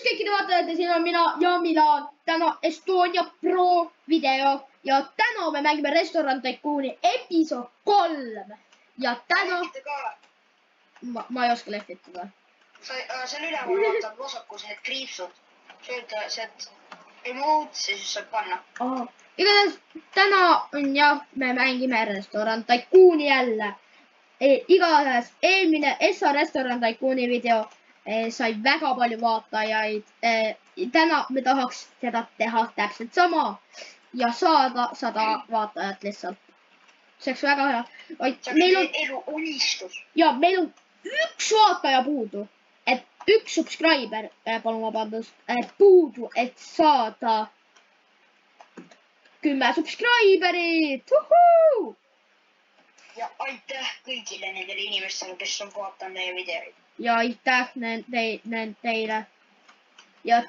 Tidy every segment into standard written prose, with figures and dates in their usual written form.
kõikide vaatajate, siin on mina ja Milan. Täna Estonia Pro video ja täna me mängime Restoran Tycooni episood 3. Ja täna... Ma ei oska lehvitada. See on üleval vaatab vasakus need kriipsud. Sealt emote, siis saab panna. Igatahes täna on jah, me mängime Restoran Tycooni jälle. Igatahes eelmine Essa Restoran Tycooni video sai väga palju vaatajaid. Täna me tahaks seda teha täpselt sama ja saada 100 vaatajat lihtsalt. See oleks väga hea. See on elu unistus. Ja meil on üks vaataja puudu. Et üks subscriber, palun vabandust, puudu, et saada 10 subscriberit. Uhuu! Ja aitäh kõigile nendele inimestele, kes on vaatanud meie videoid. Ja aitäh teile. Ja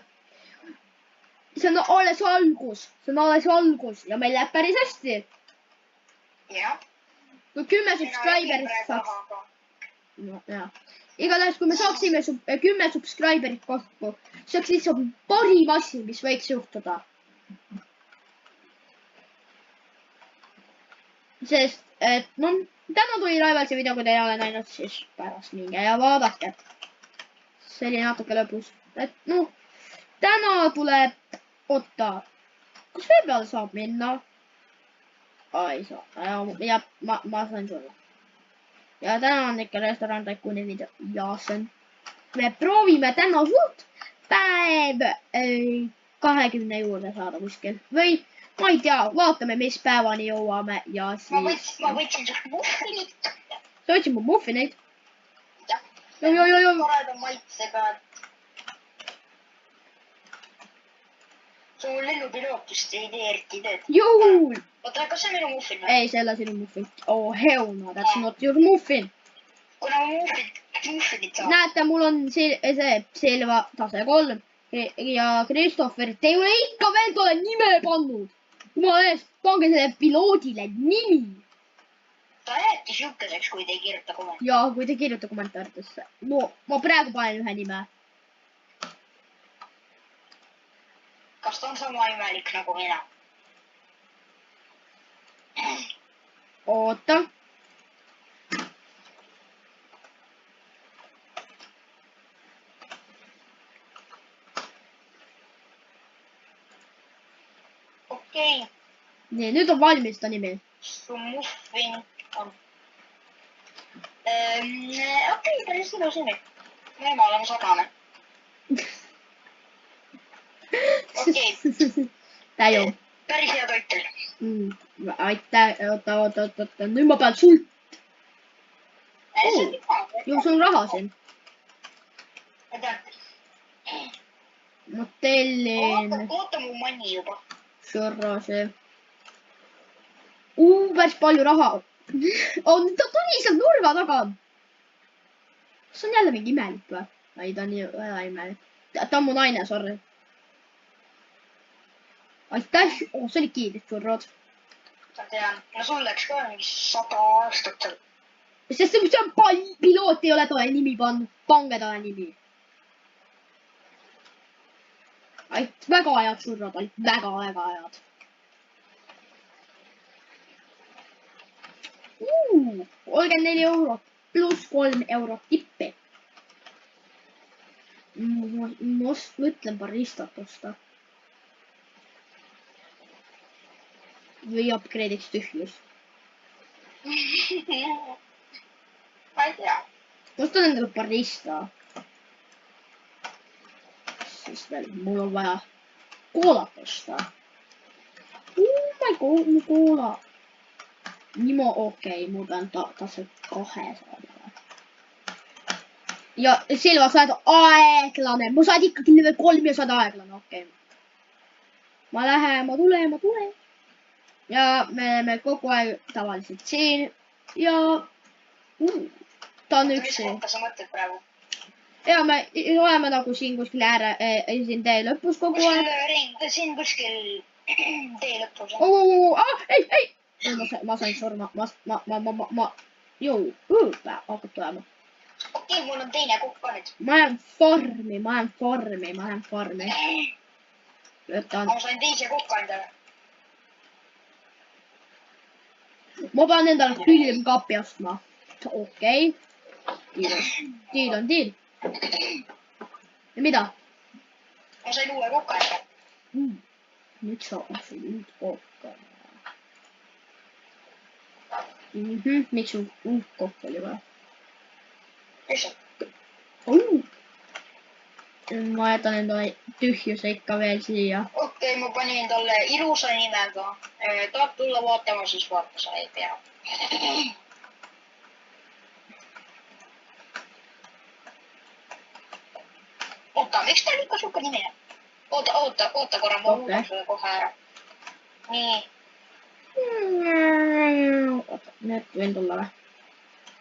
see on alles algus. See on alles algus ja meil läheb päris hästi. Jah. Kui 10 subscriberit saaks. No, jah. Igatahes, kui me saaksime 10 subscriberit kokku, see oleks lihtsalt parim asi, mis võiks juhtuda. Sest, et no, täna tuli Raivalse video, kui te ei ole näinud, siis pärast minge ja vaadake. See oli natuke lõbus. Et no, täna tuleb, oota, kus vee peale saab minna? Ei saa, ja ma sain sulle. Ja täna on ikka Restoran Tycooni video. Ja sen. Me proovime täna suht päev 20 juurde saada kuskil. Või ma ei tea, vaatame, mis päevani jõuame ja siis... Ma võtsin suht muffinit. Sa võtsin mu muffineid? Jah. Jo. Toreda maitsega. Su lennupilootust ei tee eriti tööd. Jõul! Oota, kas see on minu muffin? Ei, see ei ole sinu muffin. Oh, hell no, that's not your muffin. Kuna muffinit saab. Näete, mul on see Selva tase 3 ja Christopher, te ei ole ikka veel tole nime pannud. Ma ees, pange selle piloodile nimi. Ta jääbki siukeseks, kui te ei kirjuta kommentaari. Ja, kui te kirjuta kommentaaridesse. No, ma praegu panen ühe nime. Kas ta on sama imelik nagu mina? Oota. Okei. Nii, nüüd on valmis ta nimi. Su muffin on... Okei, päris ilus nimi. Me oleme sagane. Okei. Täju. Päris hea toitel. Aitäh, oota. Nüüd ma pean sult. Ju sul on raha siin. Ma tean. Ma tellin. Oota mu manni juba. Šorrase. Päris palju raha. Ta tuli seal nurga taga. Kas on jälle mingi imelik või? Ei, ta on nii väga imelik. Ta on mu naine, sorry. Aitäh. See oli kiidid šorrod. Ma tean. No sul läks ka mingi 100 aastat seal. Sest see on piloot ei ole talle nimi pannud. Pange talle nimi. Väga ajad šorrod olid. Väga ajad. 34 eurot pluss 3 eurot tippi. Ma mõtlen baristat osta. Või upgrade'iks tühjus. Ma ei tea. Ostan endale barista. Siis veel mul on vaja koolat osta. Mu koola. Nimo okei, mul pean tase 200. Ja Silva, sa oled aeglane. Ma saad ikkagi level 3 ja sa oled aeglane, okei. Ma lähen, ma tulen. Ja me oleme kogu aeg tavaliselt siin ja ta on üksi. Mis kohta sa mõtled praegu? Ja me oleme nagu siin kuskil siin tee lõpus kogu aeg. Siin kuskil tee lõpus. Ei! Ma sain surma. Jõu, hakkab tulema. okei, mul on teine kukk ka nüüd. ma lähen farmi. võtan. ma sain teise kukka endale. ma pean endale külmkapi ostma. okei. Diil on diil. ja mida? ma sain uue kukka endale. nüüd saab sul uut kokka. miks sul uut kokka oli vaja? ma jätan endale tühjuse ikka veel siia. okei, ma panin talle ilusa nimega. tahad tulla vaatama, siis vaata, sa ei pea. oota, miks ta on ikka siuke nimi? oota korra, ma muudan selle kohe ära. nii. oota, need võin tulla või?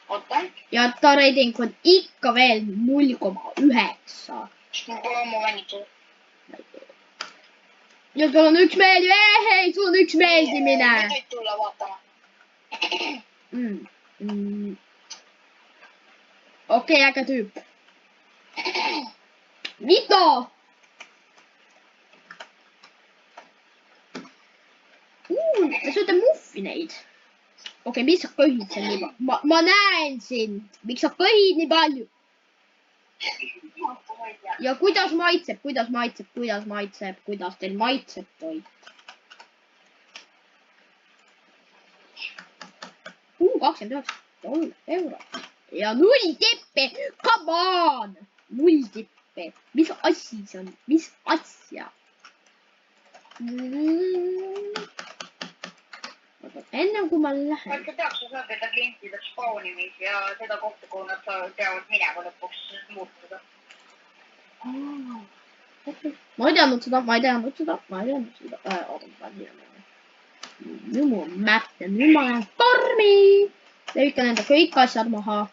oota. ja ta reiting on ikka veel 0,9. sest mul pole ammu mängitud. ja sul on üks meeldiv, hei, sul on üks meeldimine. nüüd võid tulla vaatama. okei, äge tüüp. mida? Te sööte muffineid. okei, miks sa köhid seal nii palju? ma näen sind. miks sa köhid nii palju? ja kuidas maitseb, kuidas teil maitseb toit? 29 eurot ja 0 tippi, come on, 0 tippi, mis asi see on, mis asja? enne kui ma lähen. sa tead, sa saad enda klientide spaunimis ja seda kohta, kuhu nad peavad minema lõpuks muutuda. ma ei teadnud seda. oota, ma pean siia minema. nüüd mul on märt ja nüüd ma lähen farmi. levitan enda kõik asjad maha.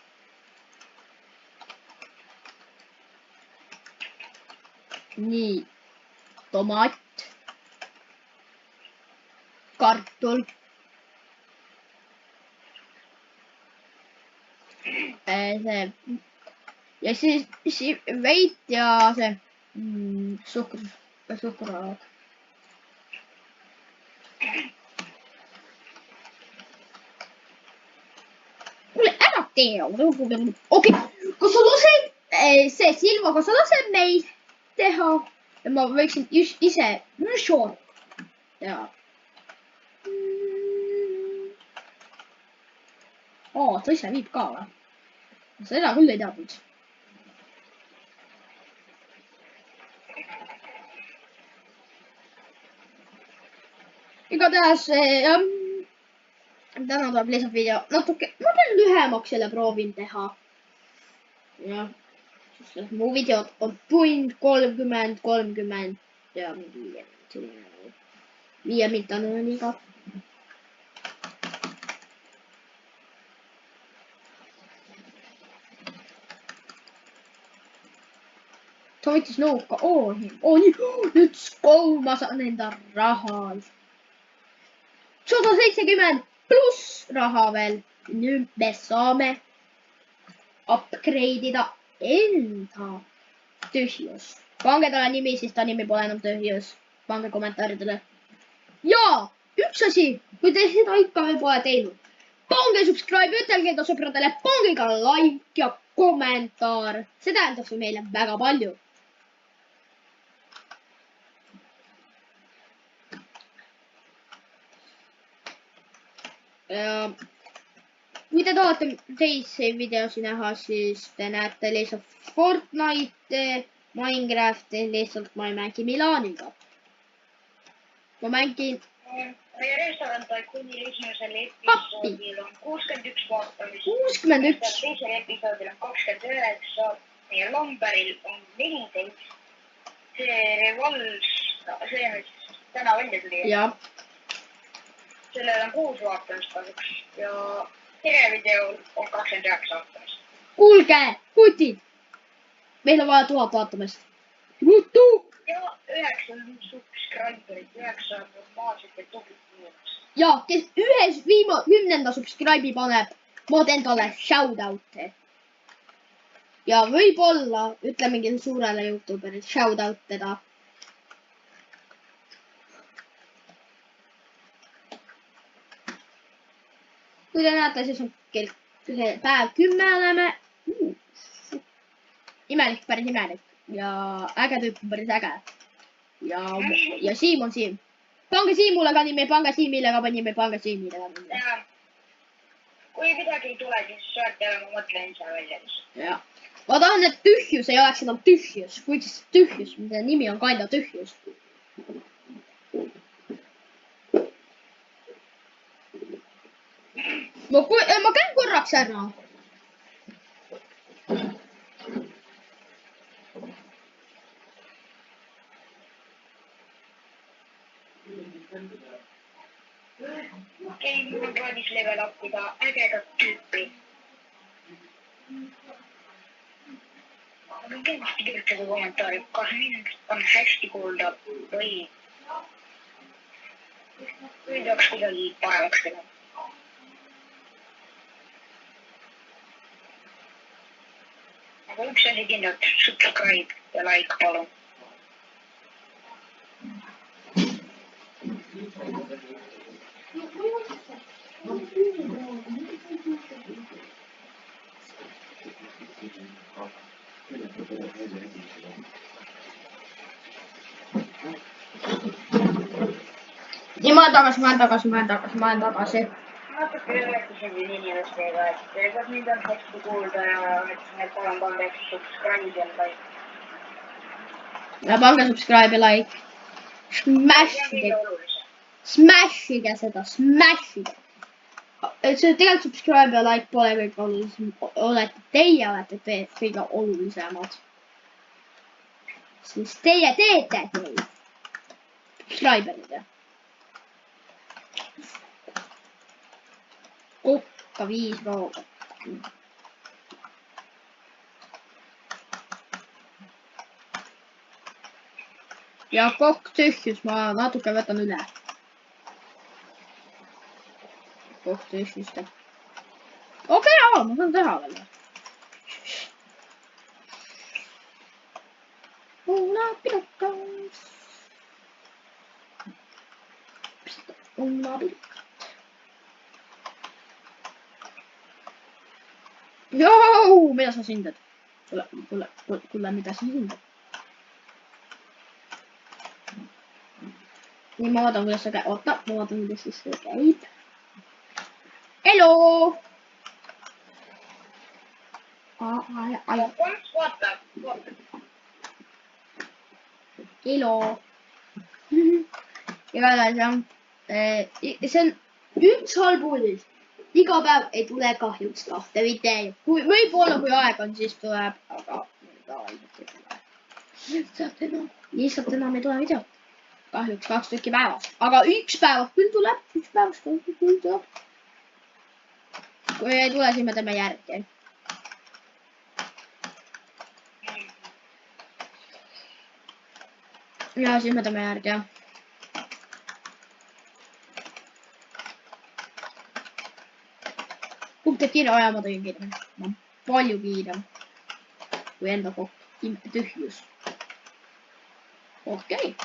nii, tomat, kartul, see ja siis veit ja see suhkruraad. kuule, ära tee. okei, kas sa lased see Silva, kas sa lased meil teha? ma võiksin ise teha. ta ise viib ka või? seda küll ei teadnud. igatahes täna tuleb lihtsalt video natuke, ma teen lühemaks selle proovin teha. jah, sest mu videod on 1:30 ja mingi selline 5-minutine on iga. ta võttis nõuka, nii, let's go, ma saan enda raha. 170 pluss raha veel. nüüd me saame upgrade ida enda tühjus. pange talle nimi, siis ta nimi pole enam tühjus. pange kommentaaridele. ja üks asi, kui te seda ikka veel pole teinud, pange subscribe, ütelge enda sõpradele, pange ka like ja kommentaar. see tähendab meile väga palju. kui te tahate teisi videosi näha, siis te näete lihtsalt Fortnite, Minecrafti, lihtsalt ma ei mängi Milaniga. ma mängin. meie restoran Tycoonil esimesel episoodil on 61 vaatamist. 61. teisel episoodil on 29. meie Lamberil on 14. see Revolves, see nüüd täna välja tuli. jah. sellel on 6 vaatamist kahjuks ja televideol on 29 vaatamist. kuulge, kutid. meil on vaja 1000 vaatamist. ja 9 subscriberit, 9 normaalset ja tublit inimest. ja kes 10. subscribe'i paneb, ma teen talle shout out'i. ja võib-olla ütle mingile suurele YouTuberile, shout out teda. kui te näete, siis on kell päev 10 oleme. Imelik, päris imelik ja äge tüüp on päris äge. Ja Siim on Siim. Pange Siimule ka nimi, pange Siimile ka nimi, pange Siimile ka nimi. Kui midagi ei tule, siis sööte ja ma mõtlen ise välja. Ja. Ma tahan, et tühjus ei oleks enam tühjus. Kuigi tühjus, mida nimi on kinda tühjus. Ma käin korraks ära. Okei, mul on plaanis level upida ägedat tüüpi. Ma kindlasti kirjutada kommentaari, kas mind on hästi kuulda või peaks kuidagi paremaks tegema. Aga üks asi kindlalt, subscribe ja like palun. Ja ma olen tagasi. Natuke rääkisin inimestega, et kas mind on hästi kuulda ja et palun pange subscribe ja like. Ja pange subscribe ja like. Smashige seda, smashige. See tegelikult subscribe ja like pole kõik olulisem. Teie olete kõige olulisemad. Siis teie teete neid. Subscriber'id. Kokka 5 rooga. Ja kokk tühjus, ma natuke võtan üle. Kokk tühjust. Okei, ma saan teha veel. Una pirukas. Una pirukas. Joo, mida sa hindad? Kuule, mida sa hindad? Nii, ma vaatan, kuidas see käib. Oota, ma vaatan, kuidas see käib. Hello! Vaata. Hello! Igatahes jah. See on üks halb uudis. Iga päev ei tule kahjuks lahte video. Võib-olla kui aeg on, siis tuleb, aga lihtsalt enam ei tule videot. Kahjuks 2 tükki päevast. Aga üks päevast küll tuleb. Üks päevast küll tuleb. Kui ei tule, siis me teeme järgi. Ja siis me teeme järgi, jah. Teeb kiire aja, ma tegin kiirem. Ma palju kiirem kui enda tühjus. Okei.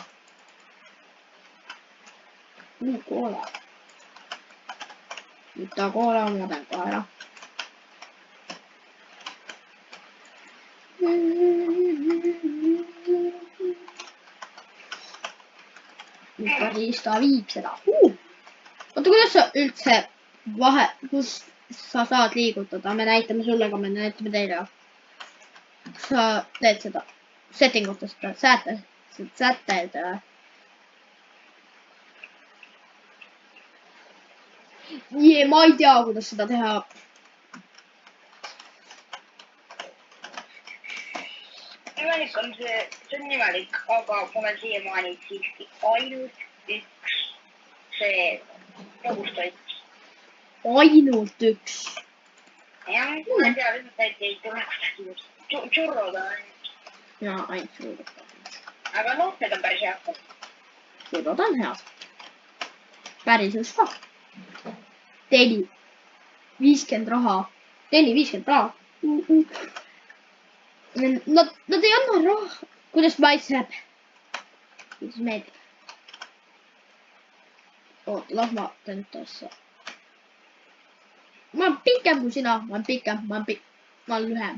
Koola. Nüüd ta koola, ma teen kohe ära. Nüüd päris ta viib seda. Oota, kuidas sa üldse kus sa saad liigutada, me näitame sulle, aga me näitame teile. Sa teed seda settingutest, sätted. Ma ei tea, kuidas seda teha. Nimelik on see on nimelik, aga mul on siiamaani siiski ainult üks see rogustoit. Ainult üks. Jah, ma ei tea, et ei tule kuidagi churroda ainult. Jaa, ainult churroda. Aga noh, need on päris head. Churroda on head. Päris just ka. Teeni 50 raha. Nad ei anna raha. Kuidas maitseb? Kuidas meeldib? Oota, las ma teen ühte asja. Ma olen pikem kui sina. Ma olen pikem. Ma olen lühem.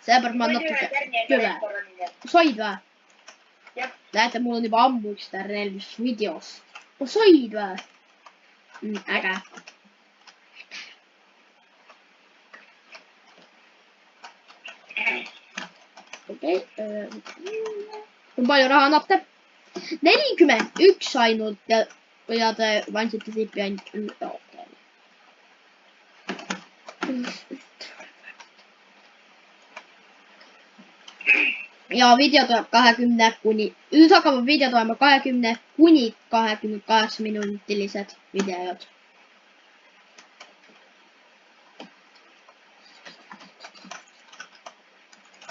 Seepärast ma olen natuke küle. Said või? Näete, mul on juba ammu üks tärn eelmises videos. Said või? Äge. Okei. Kui palju raha annate? 41 ainult ja te vandsite tipi ainult. Ja video tuleb 20 kuni, nüüd hakkavad video tulema 20 kuni 28 minutilised videod.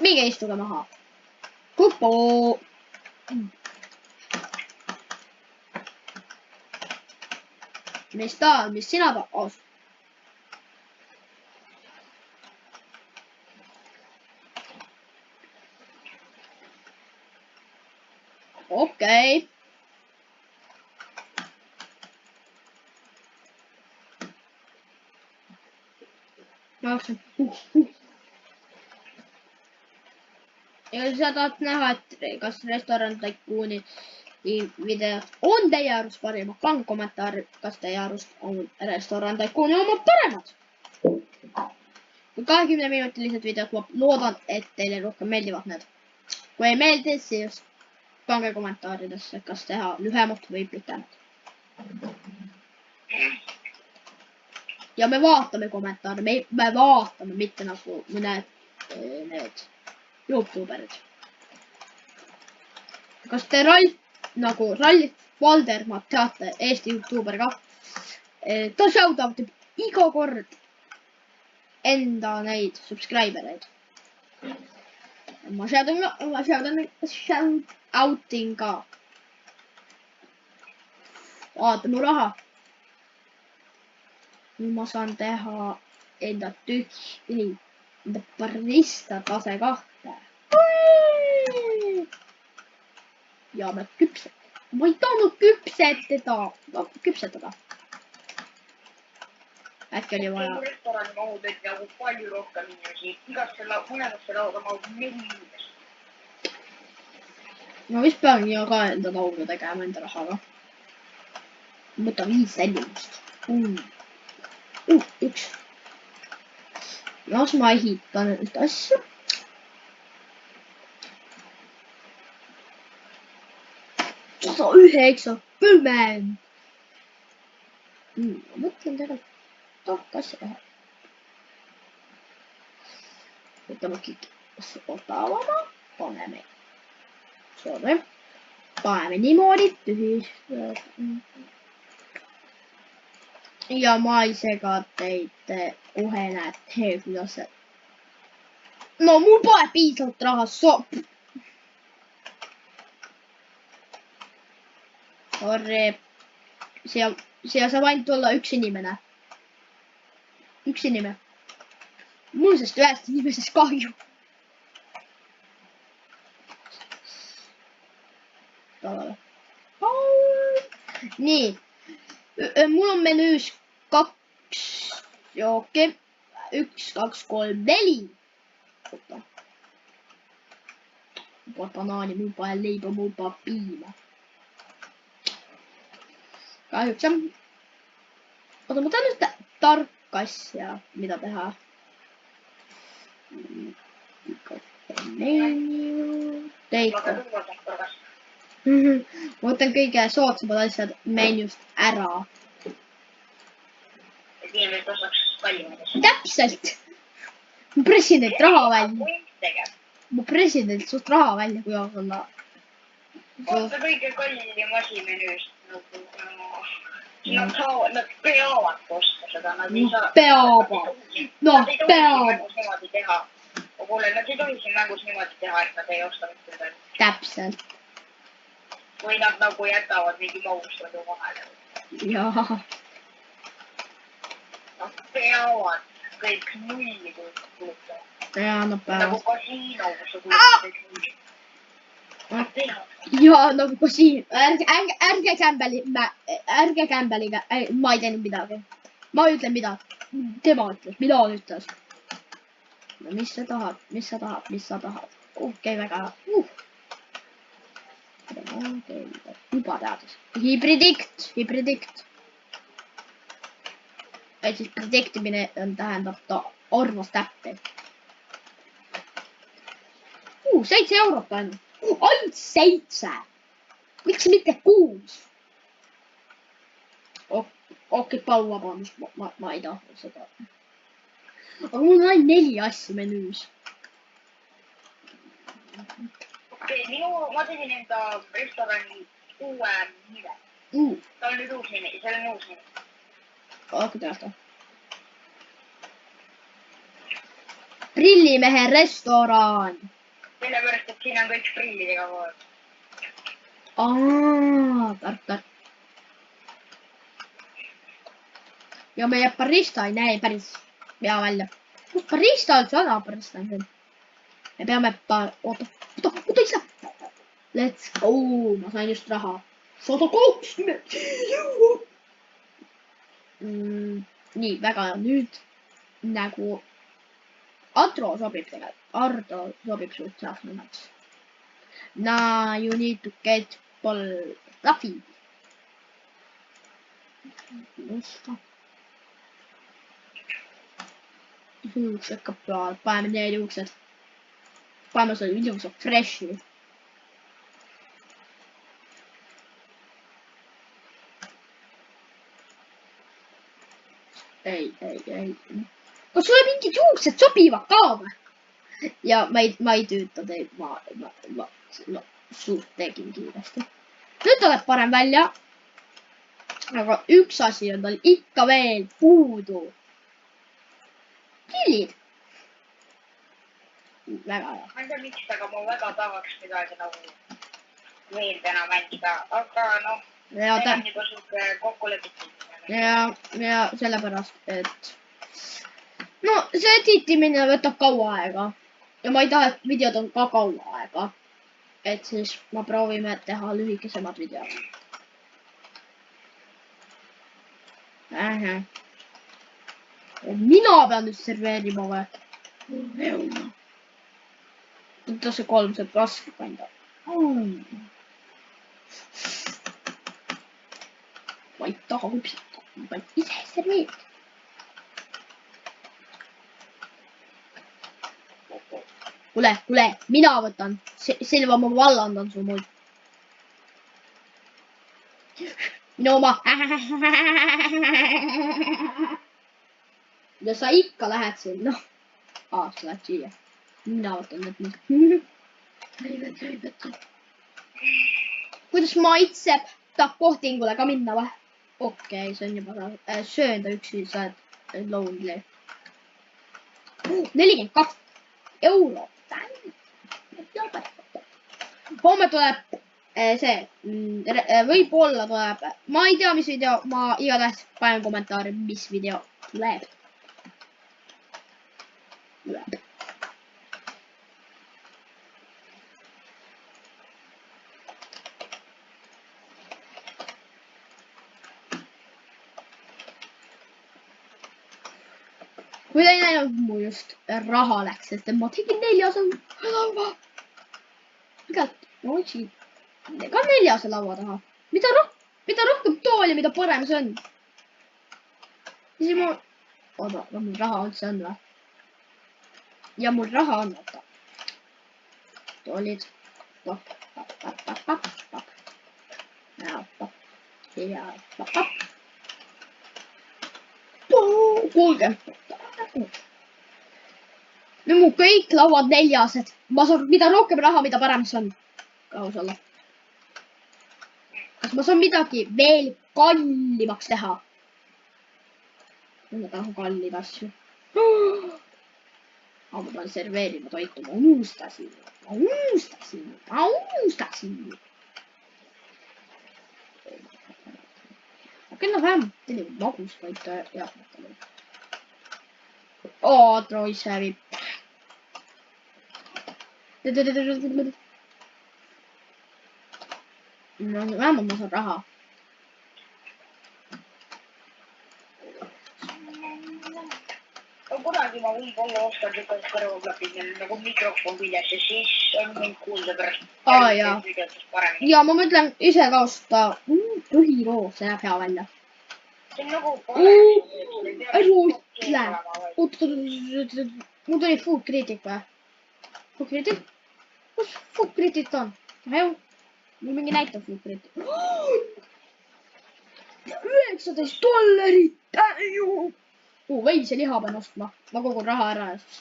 Minge istuge maha. Kupo. Mis sina tahad? Okei. Ma jooksen. Ja kui sa tahad näha, et kas Restoran Tycooni videod on teie arust parimad, pange kommentaari, kas teie arust on Restoran Tycooni omad paremad. Kui 20-minutilised videod, ma loodan, et teile rohkem meeldivad need. Kui ei meeldi, siis pange kommentaaridesse, kas teha lühemalt või pikemat. Ja me vaatame kommentaare, me vaatame, mitte nagu need YouTuberid. Kas te Ralf Valdermaad teate, Eesti YouTuber ka? Ta shoutoutab iga kord enda neid subscribereid. Ma shoutoutin ka. Vaata mu raha. Nüüd ma saan teha enda enda barista tase 2. Ja me ma ei tahtnud küpsetada. Äkki oli vaja. Restorani mahud olid nagu palju rohkem inimesi. Igasse mõnemasse lauda mahud 4 inimest. Ma vist pean ka enda lauda tegema enda rahaga. Võta 5 tellimust. Üks. Las ma ehitan nüüd asju. Sada 90. Ma mõtlen tegelikult asja teha. Võtame kõik odavama. Paneme niimoodi tühist. Ja ma ei sega teid kohe näete, kuidas see. No mul pole piisavalt raha Sorry. Siia saab ainult olla üks inimene. Üks inimene. Mul sest ühest inimesest kahju. Nii. Mul on menüüs 2 jooki. 1, 2, 3, 4. Mul pole banaani, mul pole leiba, mul pole piima. Kahjuks on. Oota, ma tahan ühte tarka asja, mida teha. Teika. Ma võtan kõige soodsamad asjad menüüst ära. Et inimesed osaks kallimad. Täpselt. Ma pressin teilt raha välja. Ma pressin teilt suht raha välja, kui olla. Vaata kõige kallim asi menüüst. Nad peavad osta seda. Nad ei tohi niimoodi teha. Kuule, nad ei tohi siin mängus niimoodi teha, et nad ei osta mitte seda. Täpselt. Või nad nagu jätavad mingi maustadu vahele. Jaa. Nad peavad kõik nulli kulutama. ja annab nagu päevas. kasiino, kus sa kuuled. ja nagu kasiin, ärge kämbeliga, ma ei teinud midagi. ma ei ütle midagi. tema ütles, mida ta ütles. no mis sa tahad, mis sa tahad. okei, väga hea. juba teadis. Hybridikt. ehk siis prediktimine tähendab, ta arvas täppi. 7 eurot ainult. ainult 7. miks mitte 6? okei, palun vabandust, ma ei tahtnud seda. aga mul on ainult 4 asja menüüs. okei, ma tegin enda restorani uue nime. ta on nüüd uus nimi, seal on uus nimi. hakka teada. prillimehe restoran. sellepärast, et siin on kõik prillidega koos. tark. ja meie barista ei näe päris hea välja. kus barista üldse on? barista on siin. me peame oota isa. Let's go, ma sain just raha. 120 eurot. nii, väga hea. nüüd nagu Ardo sobib tegelikult. Ardo sobib suht heaks nimeks. Now you need to get Rafi. juuksed ka peale, paneme need juuksed. paneme selle juuksed freshi. ei. kas sulle mingid juuksed sobivad ka või? ja ma ei tüüta teid, ma suht tegin kiiresti. nüüd tuleb parem välja. aga üks asi on tal ikka veel puudu. prillid. väga hea. ma ei tea miks, aga ma väga tahaks midagi nagu veel täna mängida, aga noh, see on juba siuke kokkulepitud. ja sellepärast, et no see editimine võtab kaua aega ja ma ei taha, et videod on ka kaua aega. et siis ma proovime teha lühikesemad videod. mina pean nüüd serveerima või? võtta see 3 saab raske kanda. ma ei taha hüpsata, ma pean ise serveerima. kuule, mina võtan. Silva, ma vallandan su muid. minu oma. ja sa ikka lähed siin, noh. sa lähed siia. mina võtan need. kuidas maitseb? tahab kohtingule ka minna või? okei, see on juba söönda üksi, sa oled lonely. 42 eurot. homme tuleb see, võib-olla tuleb, ma ei tea, mis video, ma igatahes panen kommentaari, mis video tuleb. kui ta ei näinud, mu just raha läks, sest ma tegin 400 laua. ma võtsin ka 400 laua taha. mida rohkem tooli, mida parem see on. siis oota, mul raha üldse on või? ja mul raha on, oota. toolid. kuulge. nüüd mu kõik lauad 400. ma saan, mida rohkem raha, mida parem see on. aus olla. kas ma saan midagi veel kallimaks teha? ma tahan kalleid asju. ma pean serveerima toitu, ma unustasin. okei, vähemalt tegelikult magus toitu ja. Troisse viib. Vähemalt ma saan raha. Kunagi ma võib-olla oskan niisugust kõrvaklapid nagu mikrofon küljes ja siis on mind kuulda pärast. Ja ma mõtlen ise ka osta põhiroo, see näeb hea välja. See on nagu Ärgu ütle. Oot. Mul tuli Food Critic või? Food Critic? Kus Food Critic on? Ju. Mul mingi näitab Food Critic. $19. Veiseliha pean ostma. Ma kogun raha ära ja siis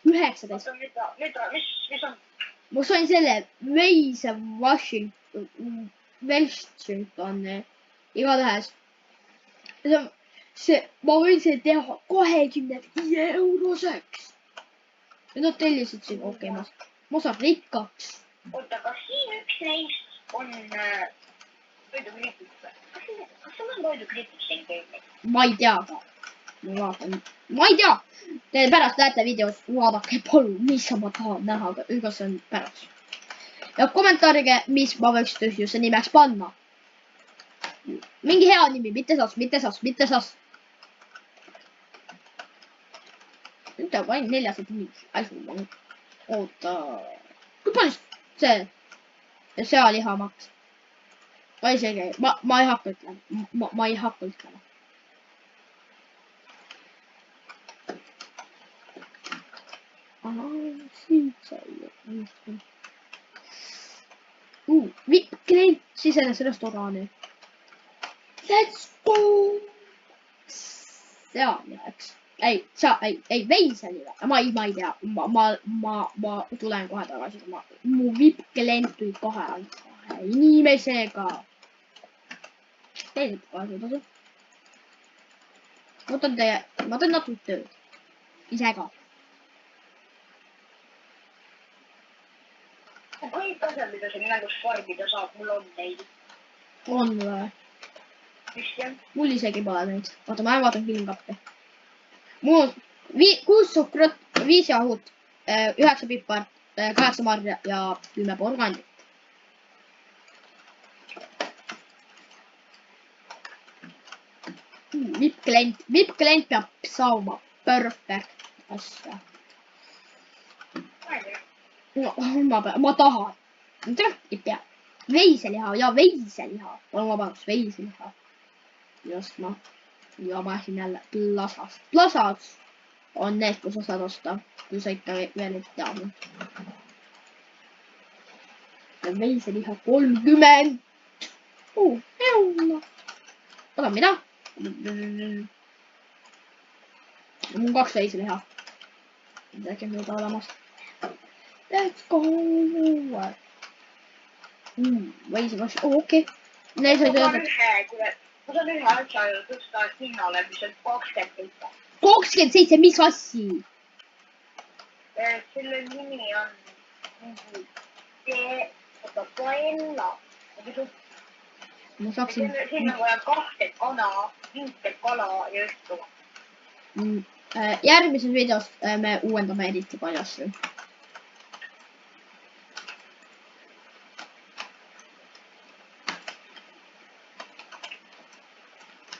19. Mis on? Ma sain selle veise Washingtoni igatahes. Ma võin selle teha 25 €. Ja nad tellisid siin, okei, ma saan rikkaks. Oota, kas siin üks neist on toidukriitik? Kas sul on toidukriitik siin kõik? Ma ei tea ka. Ma vaatan. Ma ei tea. Te pärast näete videos, vaadake palun, mis ma tahan näha, aga iga see on pärast. Ja kommentaarige, mis ma võiks tühjuse nimeks panna. Mingi hea nimi, mitte sas. Nüüd on vaid 405. Oota. Kui palju see sealiha maksab? Ma isegi, ma ei hakka ütlema. Ma ei hakka ütlema. VIP-klient sisenes restoraani. Let's go! Sealihaks. Ei, veiseliha. Ma ei tea. Ma tulen kohe tagasi. Mu VIP-klient tuli kahe inimesega. Teised kaasutasu. Ma teen natuke tööd. Ise ka. Kõik asjad, mida sa mängus farbida saab, mul on neid. On või? Mis see on? Mul isegi pole neid. Vaata, ma vaatan filmkappi. Mul 6 suhkrut, 5 jahut, 9 pipart, 8 marja ja 10 porgandit. VIP-klient peab saama perfect asja. No, ma tahan. Ei pea. Veiseliha ja veiseliha. Palun vabandust, veiseliha. Just ma. Ja ma lähen jälle Plasast. Plasas on need, kus sa saad osta. Kui sa ikka veel ei teadnud. Ja veiseliha 30. Oda, mida? Mul 2 veiseliha. Midagi on nüüd olemas. Let's go! Veiseliha, okei. Need sai töötada. Ma saan ühe asja tõsta hinnale, mis on 27. 27, mis assi? Selle nimi on paella. Ma saaksin... Siin on vaja 2 kana, 5 kala ja 1 tuma. Järgmises videos me uuendame eriti palju asju.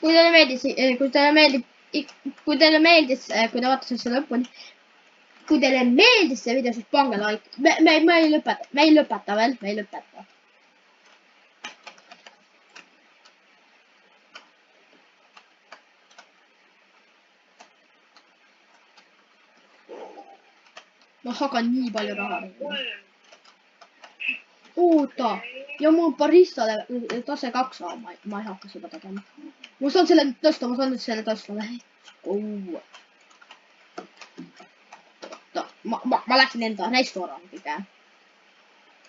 Kui teile meeldis, kui te vaatasite selle lõpuni, kui teile meeldis see video, siis pange like. Me ei lõpeta veel. Ma hakan nii palju raha. Oota. Ja mul baristale tase 2 raha, ma ei hakka seda tegema. Ma saan selle tõsta, ma saan nüüd selle tõsta. Ma läksin enda restoraniga.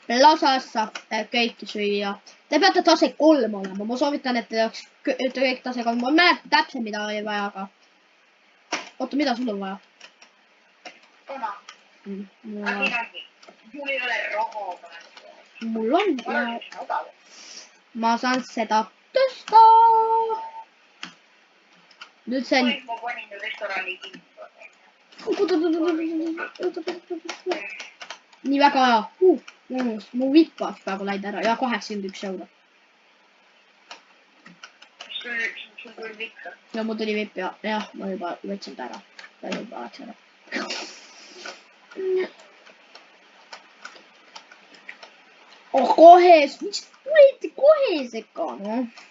Plasas saab kõiki süüa. Te peate tase 3 olema. Ma soovitan, et te oleks kõik tase 3. Ma mäletan täpselt, mida oli vaja, aga... Oota, mida sul on vaja? Kana. Mul ei ole raha. Mul on. Ma saan seda tõsta. Nüüd see on... Ma panin restorani kinni. nii väga hea. Mu vipp oleks praegu läinud ära ja 81 euro. sul tuli vipp? ja mul tuli vipp ja jah, ma juba võtsin ta ära. ta juba läks ära. oh, kohe, miks tulite kohe sekka, noh?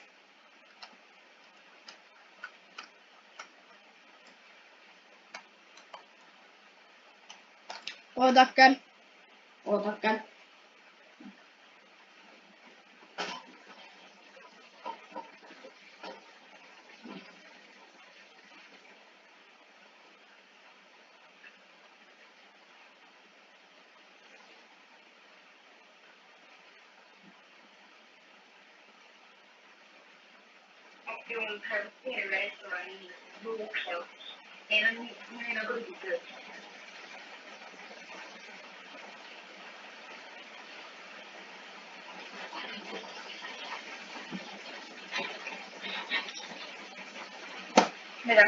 oodake. Jõudnud terve restorani juukseots. Neil on kõigil tööd. Mida?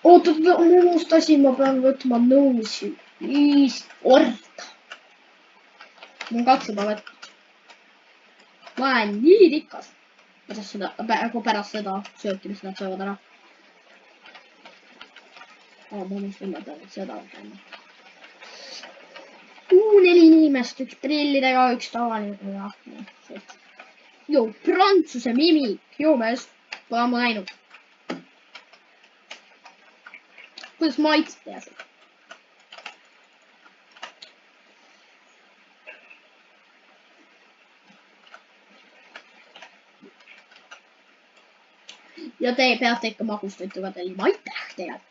oota, ma unustasin, ma pean võtma nõusi 5 korda. mul 2 juba võtnud. ma olen nii rikas. pärast seda sööki, mis nad söövad ära. ma unustasin, ma pean seda tegema. 4 inimest, 1 prillidega, 1 tavaline. Joo, Prantsuse mimik, joo mees, pole ammu näinud. kuidas maitset teha seda? ja te peate ikka magustoitu tellima, aitäh tegelikult.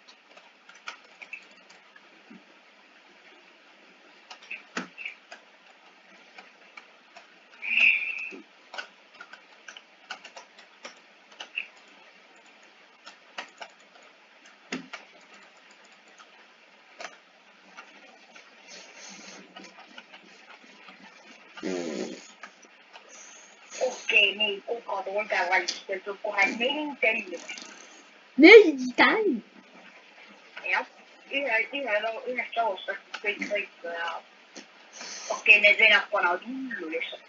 Okei, nii, kokad olge valmistatud kohe 4 tellimust. 4 tänd. jah, ühest lauast kõik sõitu ja okei, need venad panevad hullu lihtsalt.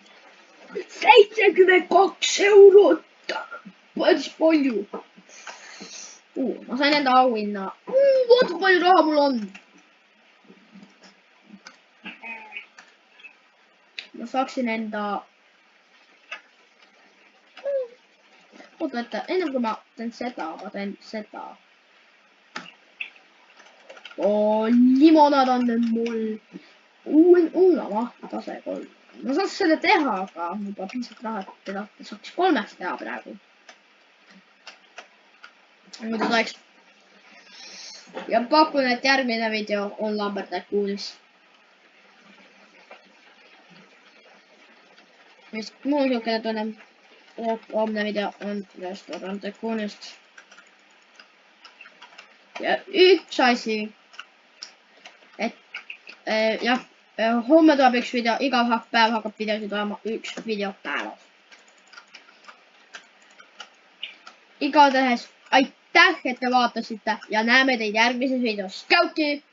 72 eurot. päris palju. ma sain enda auhinna. vaata, kui palju raha mul on. ma saaksin enda. oota, enne kui ma teen seda, ma teen seda. limonaad on nüüd mul uunamahtu tase 3. ma saaks seda teha, aga mul pole piisavalt raha, et teda saaks 3 teha praegu. muidu tohiks. ja pakun, et järgmine video on Lambert Tycoonis. mis mul niisugune tunne. homne video on Restaurant Tycoonist. ja üks asi. et jah, homme tuleb üks video, iga päev hakkab videosid olema 1 video päevas. igatahes aitäh, et te vaatasite ja näeme teid järgmises videos. Tšauki!